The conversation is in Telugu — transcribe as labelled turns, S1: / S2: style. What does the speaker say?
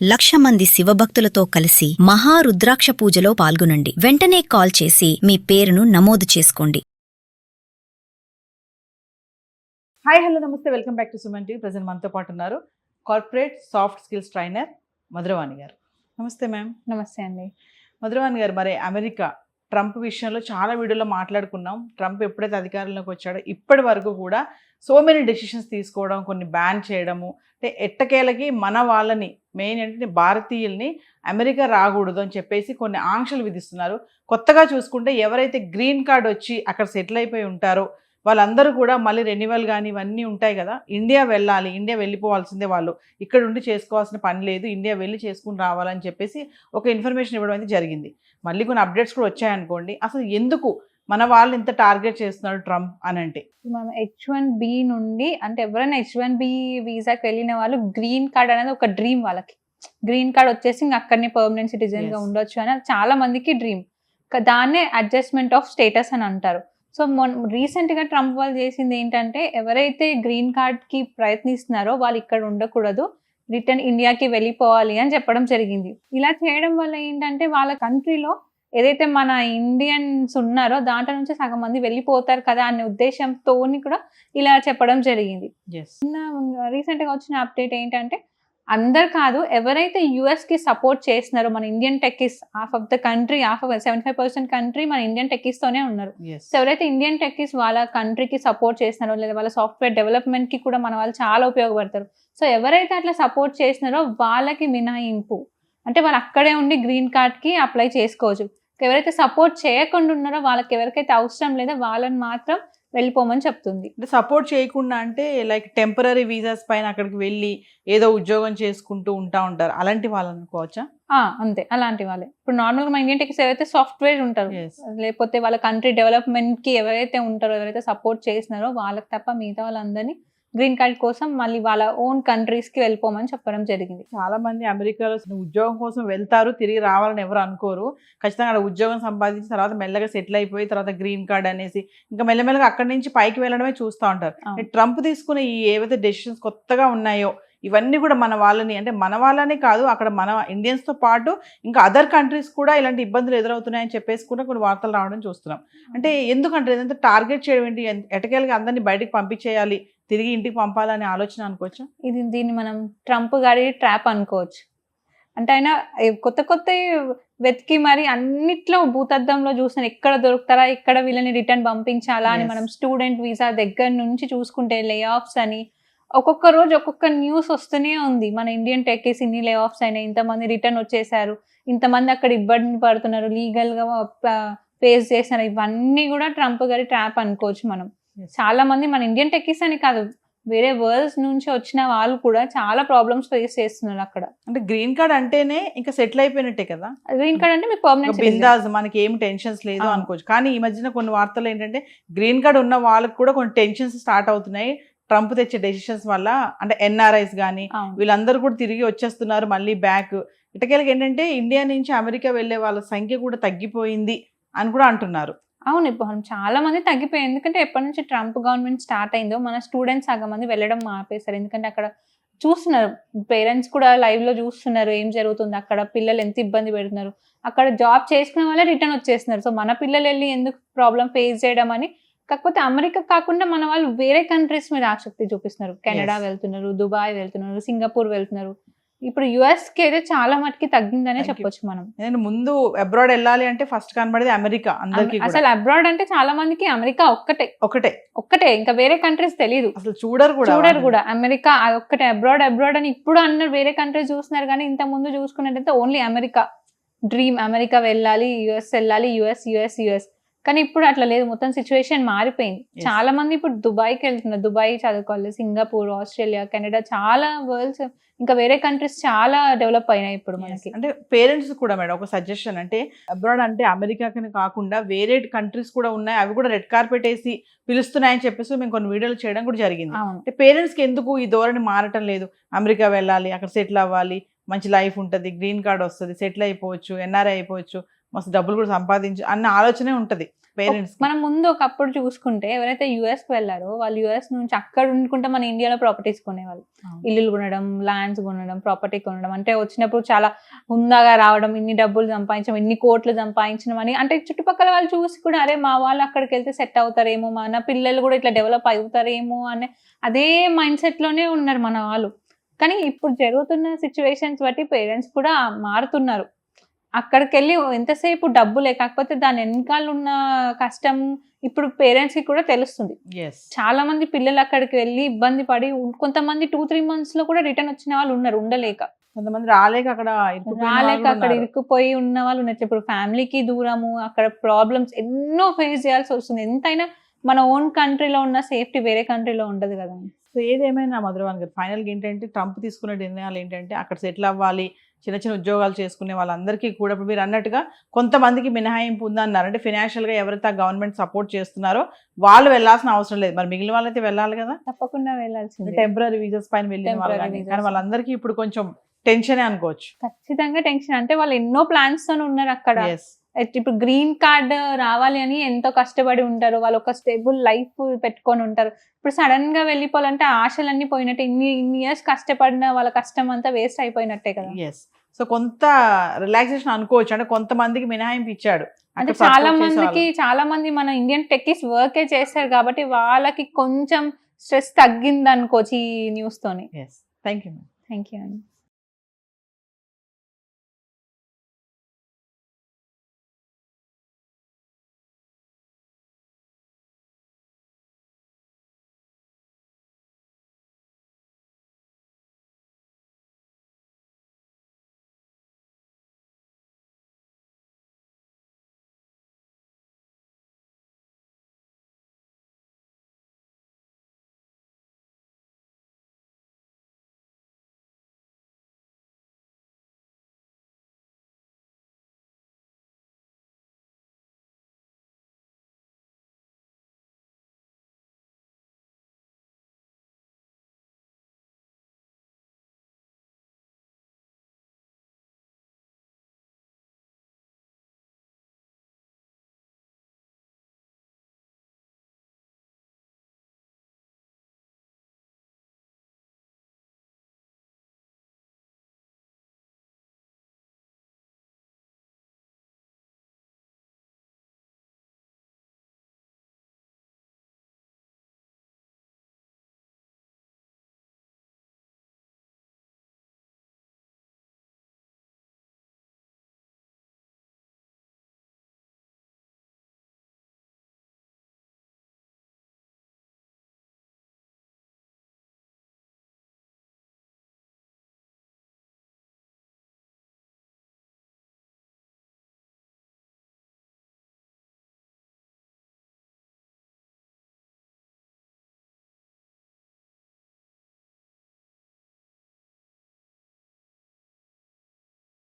S1: 1,00,000 మంది శివభక్తులతో కలిసి మహారుద్రాక్ష పూజలో పాల్గొనండి. వెంటనే కాల్ చేసి మీ పేరును నమోదు చేసుకోండి.
S2: హాయ్ హలో నమస్తే, welcome back to Suman TV. Present మనతో పాటు ఉన్నారు corporate soft skills trainer Madhuravani గారు. నమస్తే మ్యామ్.
S3: నమస్తే అండి.
S2: మధురవాణి గారు, మరి అమెరికా ట్రంప్ విషయంలో చాలా వీడియోలో మాట్లాడుకున్నాం. ట్రంప్ ఎప్పుడైతే అధికారంలోకి వచ్చాడో ఇప్పటి వరకు కూడా సో మెనీ డెసిషన్స్ తీసుకోవడం, కొన్ని బ్యాన్ చేయడము, అంటే ఎట్టకేలకి మన వాళ్ళని, మెయిన్ ఏంటంటే భారతీయుల్ని అమెరికా రాకూడదు అని చెప్పేసి కొన్ని ఆంక్షలు విధిస్తున్నారు. కొత్తగా చూసుకుంటే ఎవరైతే గ్రీన్ కార్డ్ వచ్చి అక్కడ సెటిల్ అయిపోయి ఉంటారో వాళ్ళందరూ కూడా మళ్ళీ రెన్యువల్ కానీ ఇవన్నీ ఉంటాయి కదా, ఇండియా వెళ్ళాలి, ఇండియా వెళ్ళిపోవాల్సిందే, వాళ్ళు ఇక్కడ ఉండి చేసుకోవాల్సిన పని లేదు, ఇండియా వెళ్ళి చేసుకుని రావాలని చెప్పేసి ఒక ఇన్ఫర్మేషన్ ఇవ్వడం అయితే జరిగింది. మళ్ళీ కొన్ని అప్డేట్స్ కూడా వచ్చాయనుకోండి. అసలు ఎందుకు మన వాళ్ళు ఇంత టార్గెట్ చేస్తున్నాడు ట్రంప్ అని అంటే,
S3: మనం H1B నుండి, అంటే ఎవరైనా H1B వీసాకి వెళ్ళిన వాళ్ళు గ్రీన్ కార్డ్ అనేది ఒక డ్రీమ్. వాళ్ళకి గ్రీన్ కార్డ్ వచ్చేసి ఇంకా అక్కడనే పర్మనెంట్ సిటిజన్ గా ఉండొచ్చు అని చాలా మందికి డ్రీమ్. దాన్నే అడ్జస్ట్మెంట్ ఆఫ్ స్టేటస్ అని అంటారు. సో రీసెంట్ గా ట్రంప్ వాళ్ళు చేసింది ఏంటంటే, ఎవరైతే గ్రీన్ కార్డ్ కి ప్రయత్నిస్తున్నారో వాళ్ళు ఇక్కడ ఉండకూడదు, రిటర్న్ ఇండియాకి వెళ్ళిపోవాలి అని చెప్పడం జరిగింది. ఇలా చేయడం వల్ల ఏంటంటే వాళ్ళ కంట్రీలో ఏదైతే మన ఇండియన్స్ ఉన్నారో దాంట్లో నుంచి సగం మంది వెళ్ళిపోతారు కదా అనే ఉద్దేశంతో కూడా ఇలా చెప్పడం జరిగింది. రీసెంట్ గా వచ్చిన అప్డేట్ ఏంటంటే, అందరు కాదు, ఎవరైతే యుఎస్ కి సపోర్ట్ చేస్తున్నారో మన Indian techies, half of the country, 75% country మన ఇండియన్ టెక్కీస్ తోనే ఉన్నారు. సో ఎవరైతే ఇండియన్ టెక్కీస్ వాళ్ళ కంట్రీకి సపోర్ట్ చేస్తున్నారో, లేదా వాళ్ళ సాఫ్ట్వేర్ డెవలప్మెంట్ కి కూడా మన వాళ్ళు చాలా ఉపయోగపడతారు. సో ఎవరైతే అట్లా సపోర్ట్ చేస్తున్నారో వాళ్ళకి మినహాయింపు, అంటే వాళ్ళు అక్కడే ఉండి గ్రీన్ కార్డ్ కి అప్లై చేసుకోవచ్చు. ఎవరైతే సపోర్ట్ చేయకుండా ఉన్నారో, వాళ్ళకి ఎవరికైతే అవసరం లేదో వాళ్ళని మాత్రం వెళ్ళిపోమని చెప్తుంది.
S2: అంటే సపోర్ట్ చేయకుండా అంటే లైక్ టెంపరీ వీసాస్ పైన అక్కడికి వెళ్ళి ఏదో ఉద్యోగం చేసుకుంటూ ఉంటారు, అలాంటి వాళ్ళు అనుకోవచ్చా?
S3: అంతే, అలాంటి వాళ్ళే. ఇప్పుడు నార్మల్గా మన ఇండియన్ టెక్స్ ఎవరైతే సాఫ్ట్వేర్ ఉంటారు, లేకపోతే వాళ్ళ కంట్రీ డెవలప్మెంట్ కి ఎవరైతే ఉంటారో, ఎవరైతే సపోర్ట్ చేస్తున్నారో వాళ్ళకి తప్ప మిగతా వాళ్ళందరినీ గ్రీన్ కార్డ్ కోసం మళ్ళీ వాళ్ళ ఓన్ కంట్రీస్ కి వెళ్ళిపోమని చెప్పడం జరిగింది.
S2: చాలా మంది అమెరికాలో ఉద్యోగం కోసం వెళ్తారు, తిరిగి రావాలని ఎవరు అనుకోరు. ఖచ్చితంగా అక్కడ ఉద్యోగం సంపాదించిన తర్వాత మెల్లగా సెటిల్ అయిపోయి తర్వాత గ్రీన్ కార్డ్ అనేసి ఇంకా మెల్లమెల్లగా అక్కడి నుంచి పైకి వెళ్ళడమే చూస్తూ ఉంటారు. ట్రంప్ తీసుకునే ఈ ఏవైతే డెసిషన్స్ కొత్తగా ఉన్నాయో ఇవన్నీ కూడా మన వాళ్ళని, అంటే మన వాళ్ళనే కాదు, అక్కడ మన ఇండియన్స్ తో పాటు ఇంకా అదర్ కంట్రీస్ కూడా ఇలాంటి ఇబ్బందులు ఎదురవుతున్నాయని చెప్పేసి కూడా కొన్ని వార్తలు రావడం చూస్తున్నాం. అంటే ఎందుకంటే ఏదంటే టార్గెట్ చేయడం ఏంటి, ఎటకేళ్ళకి అందరినీ బయటకు పంపించేయాలి, తిరిగి ఇంటికి పంపాలనే ఆలోచన అనుకోవచ్చు.
S3: దీన్ని మనం ట్రంప్ గారి ట్రాప్ అనుకోవచ్చు. అంటే ఆయన కొత్త వెతికి మరి అన్నిట్లో భూతద్దంలో చూసిన ఎక్కడ దొరుకుతారా, ఎక్కడ వీళ్ళని రిటర్న్ పంపించాలా అని. మనం స్టూడెంట్ వీసా దగ్గర నుంచి చూసుకుంటే లే ఆఫ్స్ అని ఒక్కొక్క రోజు ఒక్కొక్క న్యూస్ వస్తూనే ఉంది. మన ఇండియన్ టెక్కీస్ ఇన్ని లే ఆఫ్స్ అయినాయి, ఇంతమంది రిటర్న్ వచ్చేసారు, ఇంతమంది అక్కడ ఇబ్బంది పడుతున్నారు, లీగల్ గా ఫేస్ చేస్తున్నారు. ఇవన్నీ కూడా ట్రంప్ గారి ట్రాప్ అనుకోవచ్చు మనం. చాలా మంది మన ఇండియన్ టెక్కీస్ అని కాదు, వేరే వరల్డ్స్ నుంచి వచ్చిన వాళ్ళు కూడా చాలా ప్రాబ్లమ్స్ ఫేస్ చేస్తున్నారు అక్కడ.
S2: అంటే గ్రీన్ కార్డ్ అంటేనే ఇంకా సెటిల్ అయిపోయినట్టే కదా.
S3: గ్రీన్ కార్డ్ అంటే మీకు పర్మనెంట్
S2: బిందాస్, మనకి ఏం టెన్షన్స్ లేదు అనుకోవచ్చు. కానీ ఈ మధ్యన కొన్ని వార్తలు ఏంటంటే గ్రీన్ కార్డ్ ఉన్న వాళ్ళకి కూడా కొన్ని టెన్షన్స్ స్టార్ట్ అవుతున్నాయి ట్రంప్ తెచ్చే డెసిషన్స్ వల్ల. అంటే ఎన్ఆర్ఐస్ కానీ వీళ్ళందరూ కూడా తిరిగి వచ్చేస్తున్నారు మళ్ళీ బ్యాక్. ఇటకేళ్ళకి ఏంటంటే ఇండియా నుంచి అమెరికా వెళ్ళే వాళ్ళ సంఖ్య కూడా తగ్గిపోయింది అని కూడా అంటున్నారు.
S3: అవును, ఇప్పుడు చాలా మంది తగ్గిపోయాయి. ఎందుకంటే ఎప్పటి నుంచి ట్రంప్ గవర్నమెంట్ స్టార్ట్ అయిందో మన స్టూడెంట్స్ సగం మంది వెళ్ళడం ఆపేశారు. ఎందుకంటే అక్కడ చూస్తున్నారు, పేరెంట్స్ కూడా లైవ్ లో చూస్తున్నారు ఏం జరుగుతుంది అక్కడ, పిల్లలు ఎంత ఇబ్బంది పెడుతున్నారు. అక్కడ జాబ్ చేసుకునే వాళ్ళే రిటర్న్ వచ్చేస్తున్నారు. సో మన పిల్లలు వెళ్ళి ఎందుకు ప్రాబ్లం ఫేస్ చేయడం అని. కాకపోతే అమెరికా కాకుండా మన వాళ్ళు వేరే కంట్రీస్ మీద ఆసక్తి చూపిస్తున్నారు. కెనడా వెళ్తున్నారు, దుబాయ్ వెళ్తున్నారు, సింగపూర్ వెళ్తున్నారు. ఇప్పుడు యుఎస్ కి అయితే చాలా మటుకి తగ్గిందనే చెప్పొచ్చు మనం.
S2: నేను ముందు అబ్రాడ్ వెళ్ళాలి అంటే ఫస్ట్ కనబడేది అమెరికా అందరికి.
S3: అసలు అబ్రాడ్ అంటే చాలా మందికి అమెరికా ఒక్కటే, ఇంకా వేరే కంట్రీస్ తెలియదు,
S2: అసలు చూడరు
S3: కూడా. అమెరికా ఒక్కటే, అబ్రాడ్ అని ఇప్పుడు అన్నారు. వేరే కంట్రీస్ చూస్తున్నారు కానీ ఇంత ముందు చూసుకున్నట్టయితే ఓన్లీ అమెరికా డ్రీమ్. అమెరికా వెళ్ళాలి, యుఎస్ వెళ్ళాలి, యుఎస్. కానీ ఇప్పుడు అట్లా లేదు, మొత్తం సిచ్యువేషన్ మారిపోయింది. చాలా మంది ఇప్పుడు దుబాయ్కి వెళ్తున్నారు, దుబాయ్ చదువుకోవాలి, సింగపూర్, ఆస్ట్రేలియా, కెనడా, చాలా వరల్డ్స్ ఇంకా వేరే కంట్రీస్ చాలా డెవలప్ అయినాయి ఇప్పుడు మనకి.
S2: అంటే పేరెంట్స్ కూడా మేడం ఒక సజెషన్, అంటే అబ్రాడ్ అంటే అమెరికాకి కాకుండా వేరే కంట్రీస్ కూడా ఉన్నాయి, అవి కూడా రెడ్ కార్పెట్ వేసి పిలుస్తున్నాయని చెప్పేసి మేము కొన్ని వీడియోలు చేయడం కూడా జరిగింది. అంటే పేరెంట్స్ కి ఎందుకు ఈ ధోరణి మారటం లేదు, అమెరికా వెళ్ళాలి, అక్కడ సెటిల్ అవ్వాలి, మంచి లైఫ్ ఉంటుంది, గ్రీన్ కార్డ్ వస్తుంది, సెటిల్ అయిపోవచ్చు, ఎన్ఆర్ఐ అయిపోవచ్చు, మస్తు డబ్బులు కూడా సంపాదించు అన్న ఆలోచనే ఉంటది పేరెంట్స్.
S3: మనం ముందు ఒకప్పుడు చూసుకుంటే ఎవరైతే యుఎస్ కి వెళ్ళారో వాళ్ళు యుఎస్ నుంచి అక్కడ ఉండుకుంటే మన ఇండియాలో ప్రాపర్టీస్ కొనేవాళ్ళు, ఇల్లులు కొనడం, ల్యాండ్స్ కొనడం, ప్రాపర్టీ కొనడం. అంటే వచ్చినప్పుడు చాలా హుందాగా రావడం, ఇన్ని డబ్బులు సంపాదించడం, ఇన్ని కోట్లు సంపాదించడం అని, అంటే చుట్టుపక్కల వాళ్ళు చూసి కూడా అరే మా వాళ్ళు అక్కడికి వెళ్తే సెట్ అవుతారేమో, మన పిల్లలు కూడా ఇట్లా డెవలప్ అవుతారేమో అనే అదే మైండ్ సెట్ లోనే ఉన్నారు మన వాళ్ళు. కానీ ఇప్పుడు జరుగుతున్న సిచ్యువేషన్స్ బట్టి పేరెంట్స్ కూడా మారుతున్నారు. అక్కడికి వెళ్ళి ఎంతసేపు డబ్బులే, కాకపోతే దాని వెనకాల ఉన్న కష్టం ఇప్పుడు పేరెంట్స్ కి కూడా తెలుస్తుంది. చాలా మంది పిల్లలు అక్కడికి వెళ్ళి ఇబ్బంది పడి, కొంతమంది 2-3 months లో కూడా రిటర్న్ వచ్చిన వాళ్ళు ఉన్నారు, ఉండలేక.
S2: కొంతమంది రాలేక అక్కడ
S3: ఇరుక్కుపోయి ఉన్న వాళ్ళు ఉన్నారు. ఇప్పుడు ఫ్యామిలీకి దూరము, అక్కడ ప్రాబ్లమ్స్ ఎన్నో ఫేస్ చేయాల్సి వస్తుంది. ఎంతైనా మన ఓన్ కంట్రీలో ఉన్న సేఫ్టీ వేరే కంట్రీలో ఉండదు కదా.
S2: సో ఏదేమైనా మధురవాణి గారు, ఫైనల్గా ఏంటంటే ట్రంప్ తీసుకునే నిర్ణయాలు ఏంటంటే అక్కడ సెటిల్ అవ్వాలి, చిన్న చిన్న ఉద్యోగాలు చేసుకునే వాళ్ళందరికీ కూడా ఇప్పుడు మీరు అన్నట్టుగా కొంతమందికి మినహాయింపు ఉందన్నారు. అంటే ఫినాన్షియల్గా ఎవరైతే గవర్నమెంట్ సపోర్ట్ చేస్తున్నారో వాళ్ళు వెళ్ళాల్సిన అవసరం లేదు, మరి మిగిలిన వాళ్ళైతే వెళ్ళాలి కదా.
S3: తప్పకుండా వెళ్ళాల్సింది.
S2: టెంపరరీ వీసాస్ పైన వెళ్ళిన వాళ్ళు కానీ వాళ్ళందరికీ ఇప్పుడు కొంచెం టెన్షనే అనుకోవచ్చు.
S3: ఖచ్చితంగా టెన్షన్. అంటే వాళ్ళు ఎన్నో ప్లాన్స్ తో ఉన్నారు అక్కడ. ఇప్పుడు గ్రీన్ కార్డ్ రావాలి అని ఎంతో కష్టపడి ఉంటారు, వాళ్ళు ఒక స్టేబుల్ లైఫ్ పెట్టుకొని ఉంటారు. ఇప్పుడు సడన్ గా వెళ్ళిపోవాలంటే ఆశలన్నీ పోయినట్టే, ఇన్ని ఇయర్స్ కష్టపడిన వాళ్ళ కష్టం అంతా వేస్ట్ అయిపోయినట్టే కదా.
S2: సో కొంత రిలాక్సేషన్ అనుకోవచ్చు, అంటే కొంతమందికి మినహాయింపు ఇచ్చాడు.
S3: అంటే చాలా మంది మన ఇండియన్ టెక్కీస్ వర్కే చేస్తారు కాబట్టి వాళ్ళకి కొంచెం స్ట్రెస్ తగ్గింది అనుకోవచ్చు ఈ న్యూస్ తోని.
S2: థ్యాంక్ యూ
S3: అండి.